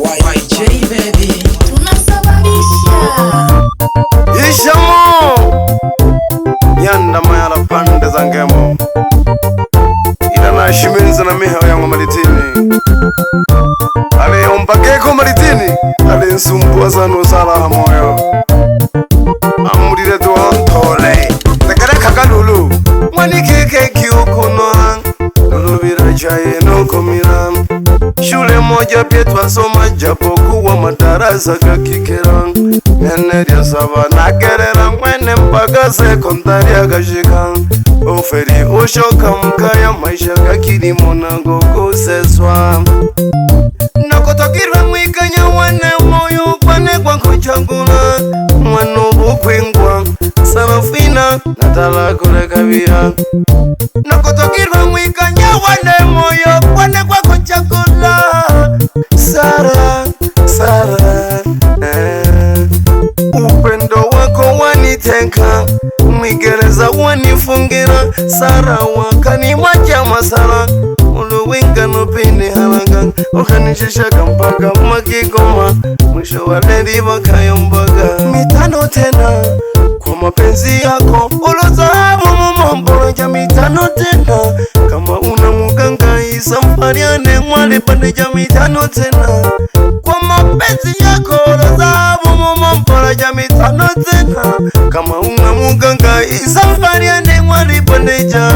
YJ baby, tunasababisha Ishamo Yanda mayala pande zangemo Ila na shimenza na miha yangu malitini Ale ompakeko malitini Ale nsumbuwa zanu sala moyo Amurire duantole Nekare kakalulu Mwani keke kiukunwa Lulu virajaye no komiram Shule moja pia twasoma japo kuwa madarasa gakikera Nene dia saba nagerera mwene mpaka sekondari agashika Oferi ushoka mkaya maisha gakirimo nago kuseswa Nakotokirwa mwikanya wane moyo kwane kwa kuchagula Mwano bukwingwa Sarafina natala kule kabira Nakotokirwa mwikanya wane moyo kwane kwa kuchagula Sara Upendo wako wanitenka Mwigereza wanifungira Sara wakani mwacha masara Uluwinga nupini halanga Ukanishishaka mpaka makigoma Mwisho waledi wakayombaga Mitano tena Kwa mapenzi yako Ulozahabu mumamboroja mitano tena Kama una muganga isamfariane Mwali pandeja mitano tena Kwa mapenzi yako Ulozahabu mumamboroja mitano tena Kama una muganga isamfariane Mwali pandeja